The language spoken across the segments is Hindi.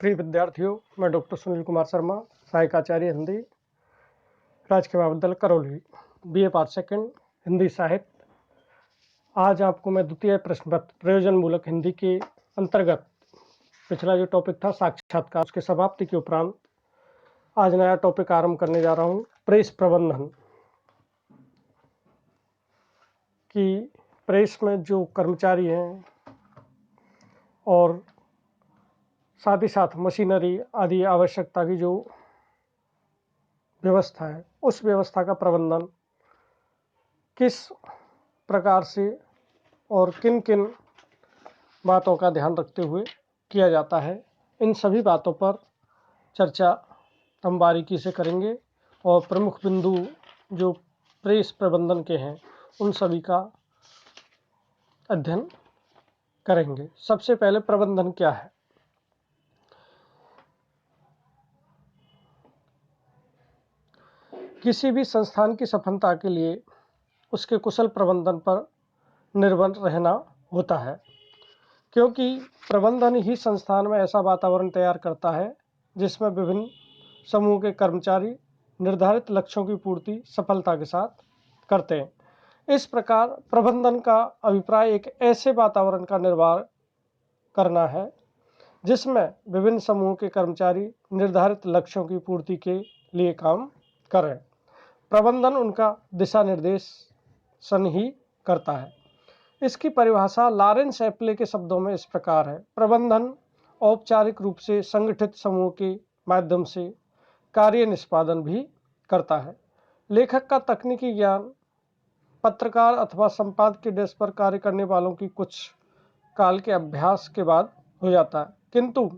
प्रिय विद्यार्थियों, मैं डॉक्टर सुनील कुमार शर्मा, सहायक आचार्य हिंदी, राजकीय महाविद्यालय Karauli, BA part second, Hindi साहित्य। आज आपको मैं द्वितीय प्रश्न पत्र प्रयोजन मूलक हिंदी के अंतर्गत पिछला जो टॉपिक था साक्षात्कार, उसके समाप्ति के उपरांत आज नया टॉपिक आरंभ करने जा रहा हूँ, प्रेस प्रबंधन। कि प्रेस में जो कर्मचारी हैं और साथ ही साथ मशीनरी आदि आवश्यकता की जो व्यवस्था है, उस व्यवस्था का प्रबंधन किस प्रकार से और किन किन बातों का ध्यान रखते हुए किया जाता है, इन सभी बातों पर चर्चा हम बारीकी से करेंगे और प्रमुख बिंदु जो प्रेस प्रबंधन के हैं उन सभी का अध्ययन करेंगे। सबसे पहले प्रबंधन क्या है। किसी भी संस्थान की सफलता के लिए उसके कुशल प्रबंधन पर निर्भर रहना होता है, क्योंकि प्रबंधन ही संस्थान में ऐसा वातावरण तैयार करता है जिसमें विभिन्न समूह के कर्मचारी निर्धारित लक्ष्यों की पूर्ति सफलता के साथ करते हैं। इस प्रकार प्रबंधन का अभिप्राय एक ऐसे वातावरण का निर्माण करना है जिसमें विभिन्न समूह के कर्मचारी निर्धारित लक्ष्यों की पूर्ति के लिए काम करें। प्रबंधन उनका दिशा निर्देशन ही करता है। इसकी परिभाषा लॉरेंस एप्ले के शब्दों में इस प्रकार है। प्रबंधन औपचारिक रूप से संगठित समूह के माध्यम से कार्य निष्पादन भी करता है। लेखक का तकनीकी ज्ञान पत्रकार अथवा संपादक के डेस्क पर कार्य करने वालों की कुछ काल के अभ्यास के बाद हो जाता है, किंतु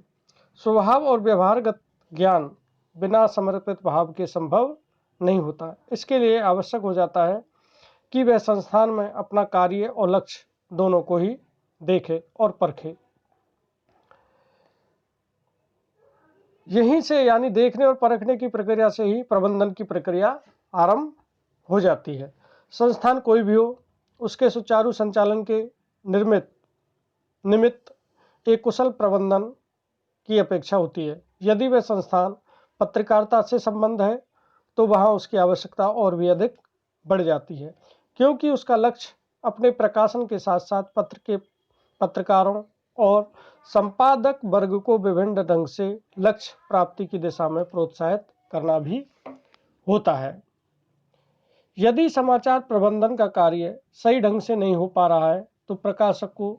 स्वभाव और व्यवहारगत ज्ञान बिना समर्पित भाव के संभव नहीं होता। इसके लिए आवश्यक हो जाता है कि वह संस्थान में अपना कार्य और लक्ष्य दोनों को ही देखे और परखे। यहीं से यानी देखने और परखने की प्रक्रिया से ही प्रबंधन की प्रक्रिया आरंभ हो जाती है। संस्थान कोई भी हो, उसके सुचारू संचालन के निमित्त एक कुशल प्रबंधन की अपेक्षा होती है। यदि वह संस्थान पत्रकारिता से संबंध है तो वहाँ उसकी आवश्यकता और भी अधिक बढ़ जाती है, क्योंकि उसका लक्ष्य अपने प्रकाशन के साथ साथ पत्रकारों और संपादक वर्ग को विभिन्न ढंग से लक्ष्य प्राप्ति की दिशा में प्रोत्साहित करना भी होता है। यदि समाचार प्रबंधन का कार्य सही ढंग से नहीं हो पा रहा है तो प्रकाशक को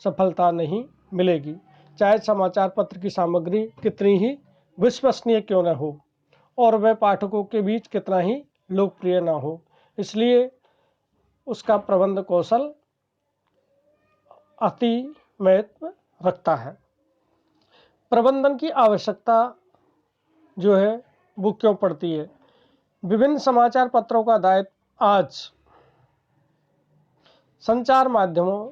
सफलता नहीं मिलेगी, चाहे समाचार पत्र की सामग्री कितनी ही विश्वसनीय क्यों न हो और वह पाठकों के बीच कितना ही लोकप्रिय ना हो। इसलिए उसका प्रबंध कौशल अति महत्व रखता है। प्रबंधन की आवश्यकता जो है वो क्यों पड़ती है। विभिन्न समाचार पत्रों का दायित्व आज संचार माध्यमों,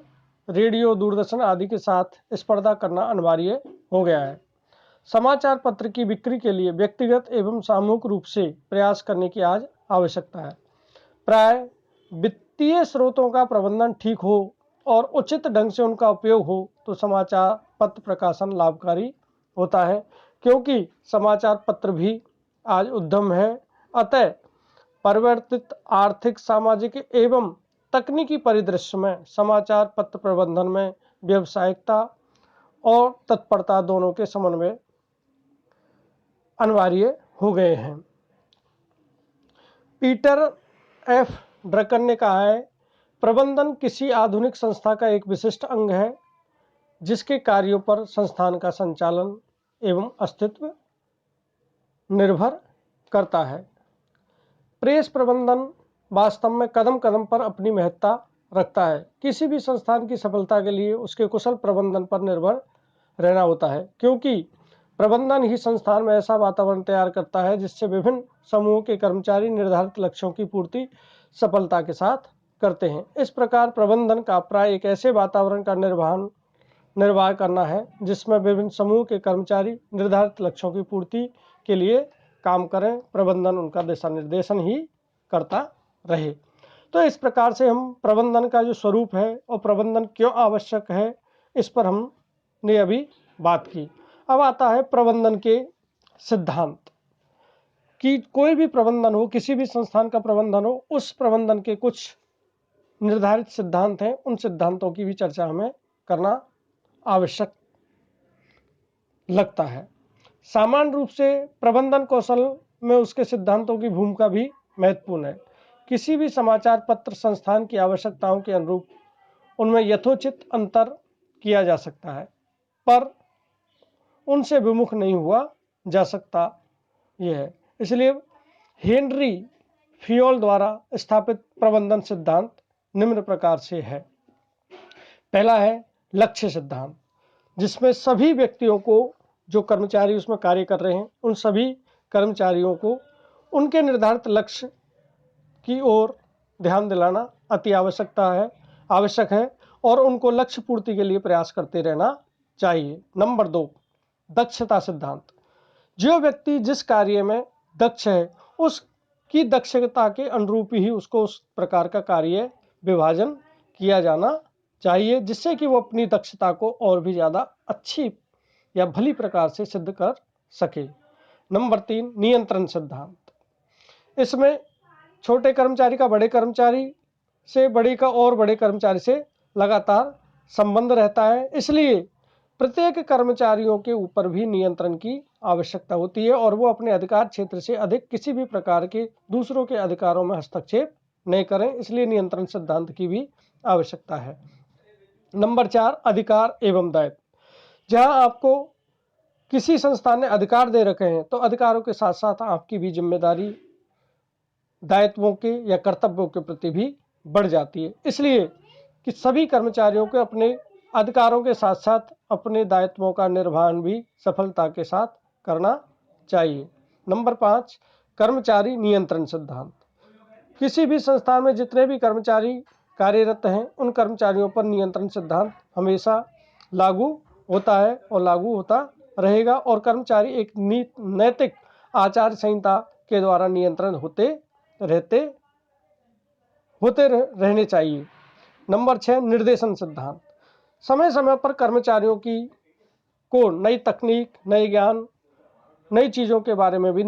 रेडियो, दूरदर्शन आदि के साथ स्पर्धा करना अनिवार्य हो गया है। समाचार पत्र की बिक्री के लिए व्यक्तिगत एवं सामूहिक रूप से प्रयास करने की आज आवश्यकता है। प्राय वित्तीय स्रोतों का प्रबंधन ठीक हो और उचित ढंग से उनका उपयोग हो तो समाचार पत्र प्रकाशन लाभकारी होता है, क्योंकि समाचार पत्र भी आज उद्यम है। अतः परिवर्तित आर्थिक, सामाजिक एवं तकनीकी परिदृश्य में समाचार पत्र प्रबंधन में व्यावसायिकता और तत्परता दोनों के समन्वय अनिवार्य हो गए हैं। पीटर एफ ड्रकन ने कहा है, प्रबंधन किसी आधुनिक संस्था का एक विशिष्ट अंग है जिसके कार्यों पर संस्थान का संचालन एवं अस्तित्व निर्भर करता है। प्रेस प्रबंधन वास्तव में कदम कदम पर अपनी महत्ता रखता है। किसी भी संस्थान की सफलता के लिए उसके कुशल प्रबंधन पर निर्भर रहना होता है, क्योंकि प्रबंधन ही संस्थान में ऐसा वातावरण तैयार करता है जिससे विभिन्न समूहों के कर्मचारी निर्धारित लक्ष्यों की पूर्ति सफलता के साथ करते हैं। इस प्रकार प्रबंधन का प्राय एक ऐसे वातावरण का निर्वाह करना है जिसमें विभिन्न समूह के कर्मचारी निर्धारित लक्ष्यों की पूर्ति के लिए काम करें। प्रबंधन उनका दिशा निर्देशन ही करता रहे। तो इस प्रकार से हम प्रबंधन का जो स्वरूप है और प्रबंधन क्यों आवश्यक है, इस पर हमने अभी बात की। अब आता है प्रबंधन के सिद्धांत, कि कोई भी प्रबंधन हो, किसी भी संस्थान का प्रबंधन हो, उस प्रबंधन के कुछ निर्धारित सिद्धांत हैं, उन सिद्धांतों की भी चर्चा हमें करना आवश्यक लगता है। सामान्य रूप से प्रबंधन कौशल में उसके सिद्धांतों की भूमिका भी महत्वपूर्ण है। किसी भी समाचार पत्र संस्थान की आवश्यकताओं के अनुरूप उनमें यथोचित अंतर किया जा सकता है, पर उनसे विमुख नहीं हुआ जा सकता। यह है, इसलिए हेनरी फियोल द्वारा स्थापित प्रबंधन सिद्धांत निम्न प्रकार से है। पहला है लक्ष्य सिद्धांत, जिसमें सभी व्यक्तियों को, जो कर्मचारी उसमें कार्य कर रहे हैं, उन सभी कर्मचारियों को उनके निर्धारित लक्ष्य की ओर ध्यान दिलाना अति आवश्यक है और उनको लक्ष्य पूर्ति के लिए प्रयास करते रहना चाहिए। नंबर 2, दक्षता सिद्धांत। जो व्यक्ति जिस कार्य में दक्ष है, उसकी दक्षता के अनुरूप ही उसको उस प्रकार का कार्य विभाजन किया जाना चाहिए, जिससे कि वो अपनी दक्षता को और भी ज़्यादा अच्छी या भली प्रकार से सिद्ध कर सके। नंबर 3, नियंत्रण सिद्धांत। इसमें छोटे कर्मचारी का बड़े कर्मचारी से, बड़े का और बड़े कर्मचारी से लगातार संबंध रहता है, इसलिए प्रत्येक कर्मचारियों के ऊपर भी नियंत्रण की आवश्यकता होती है और वो अपने अधिकार क्षेत्र से अधिक किसी भी प्रकार के दूसरों के अधिकारों में हस्तक्षेप नहीं करें, इसलिए नियंत्रण सिद्धांत की भी आवश्यकता है। नंबर 4, अधिकार एवं दायित्व। जहां आपको किसी संस्थान ने अधिकार दे रखे हैं, तो अधिकारों के साथ साथ आपकी भी जिम्मेदारी दायित्वों के या कर्तव्यों के प्रति भी बढ़ जाती है, इसलिए कि सभी कर्मचारियों को अपने अधिकारों के साथ साथ अपने दायित्वों का निर्वहन भी सफलता के साथ करना चाहिए। नंबर 5, कर्मचारी नियंत्रण सिद्धांत। किसी भी संस्थान में जितने भी कर्मचारी कार्यरत हैं, उन कर्मचारियों पर नियंत्रण सिद्धांत हमेशा लागू होता है और लागू होता रहेगा और कर्मचारी एक नैतिक आचार संहिता के द्वारा नियंत्रण होते रहने चाहिए। नंबर 6, निर्देशन सिद्धांत। समय समय पर कर्मचारियों को नई तकनीक, नए ज्ञान, नई चीज़ों के बारे में भी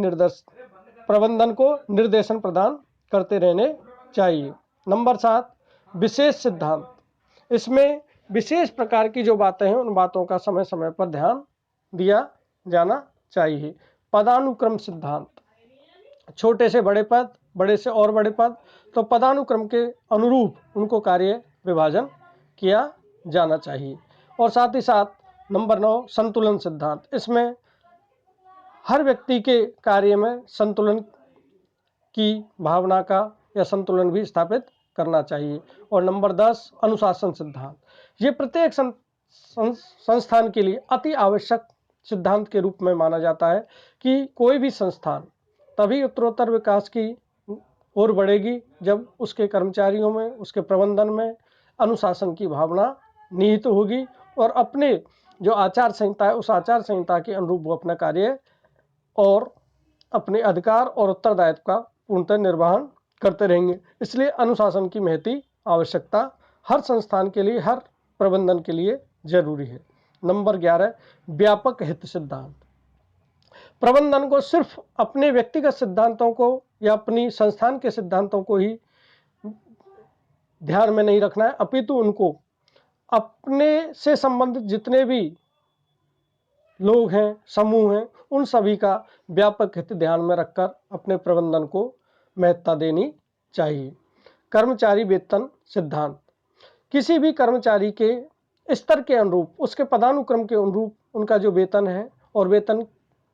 प्रबंधन को निर्देशन प्रदान करते रहने चाहिए। नंबर 7, विशेष सिद्धांत। इसमें विशेष प्रकार की जो बातें हैं, उन बातों का समय समय पर ध्यान दिया जाना चाहिए। पदानुक्रम सिद्धांत। छोटे से बड़े पद, बड़े से और बड़े पद, तो पदानुक्रम के अनुरूप उनको कार्य विभाजन किया जाना चाहिए। और साथ ही साथ नंबर 9, संतुलन सिद्धांत। इसमें हर व्यक्ति के कार्य में संतुलन की भावना का या संतुलन भी स्थापित करना चाहिए। और नंबर 10, अनुशासन सिद्धांत। ये प्रत्येक संस्थान के लिए अति आवश्यक सिद्धांत के रूप में माना जाता है कि कोई भी संस्थान तभी उत्तरोत्तर विकास की ओर बढ़ेगी जब उसके कर्मचारियों में, उसके प्रबंधन में अनुशासन की भावना निहित होगी और अपने जो आचार संहिता है, उस आचार संहिता के अनुरूप वो अपना कार्य और अपने अधिकार और उत्तरदायित्व का पूर्णतः निर्वहन करते रहेंगे। इसलिए अनुशासन की महती आवश्यकता हर संस्थान के लिए, हर प्रबंधन के लिए जरूरी है। नंबर 11, व्यापक हित सिद्धांत। प्रबंधन को सिर्फ अपने व्यक्तिगत सिद्धांतों को या अपनी संस्थान के सिद्धांतों को ही ध्यान में नहीं रखना है, अपितु उनको अपने से संबंधित जितने भी लोग हैं, समूह हैं, उन सभी का व्यापक हित ध्यान में रखकर अपने प्रबंधन को महत्ता देनी चाहिए। कर्मचारी वेतन सिद्धांत। किसी भी कर्मचारी के स्तर के अनुरूप, उसके पदानुक्रम के अनुरूप उनका जो वेतन है और वेतन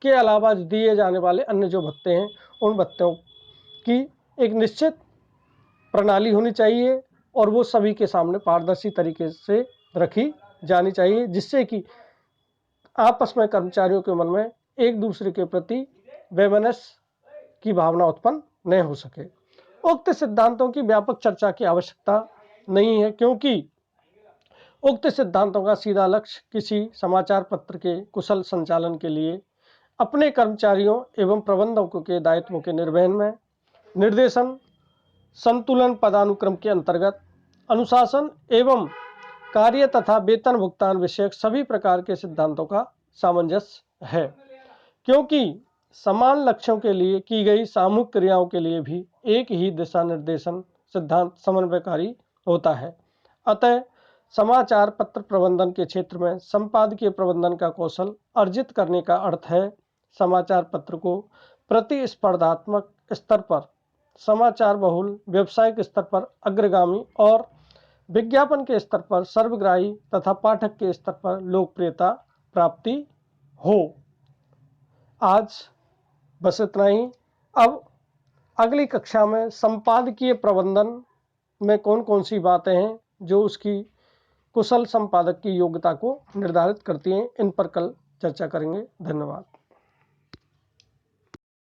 के अलावा दिए जाने वाले अन्य जो भत्ते हैं, उन भत्तों की एक निश्चित प्रणाली होनी चाहिए और वो सभी के सामने पारदर्शी तरीके से रखी जानी चाहिए, जिससे कि आपस में कर्मचारियों के मन में एक दूसरे के प्रति वैमनस्य की भावना उत्पन्न न हो सके। उक्त सिद्धांतों की व्यापक चर्चा की आवश्यकता नहीं है, क्योंकि उक्त सिद्धांतों का सीधा लक्ष्य किसी समाचार पत्र के कुशल संचालन के लिए अपने कर्मचारियों एवं प्रबंधकों के दायित्वों के निर्वहन में निर्देशन, संतुलन, पदानुक्रम के अंतर्गत अनुशासन एवं कार्य तथा वेतन भुगतान विषयक सभी प्रकार के सिद्धांतों का सामंजस्य है, क्योंकि समान लक्ष्यों के लिए की गई सामूहिक क्रियाओं के लिए भी एक ही दिशा निर्देशन सिद्धांत समन्वयकारी होता है। अतः समाचार पत्र प्रबंधन के क्षेत्र में संपादकीय प्रबंधन का कौशल अर्जित करने का अर्थ है समाचार पत्र को प्रतिस्पर्धात्मक स्तर पर, समाचार बहुल व्यावसायिक स्तर पर अग्रगामी और विज्ञापन के स्तर पर सर्वग्राही तथा पाठक के स्तर पर लोकप्रियता प्राप्ति हो। आज बस इतना ही। अब अगली कक्षा में संपादकीय प्रबंधन में कौन कौन सी बातें हैं जो उसकी कुशल संपादक की योग्यता को निर्धारित करती हैं, इन पर कल चर्चा करेंगे। धन्यवाद।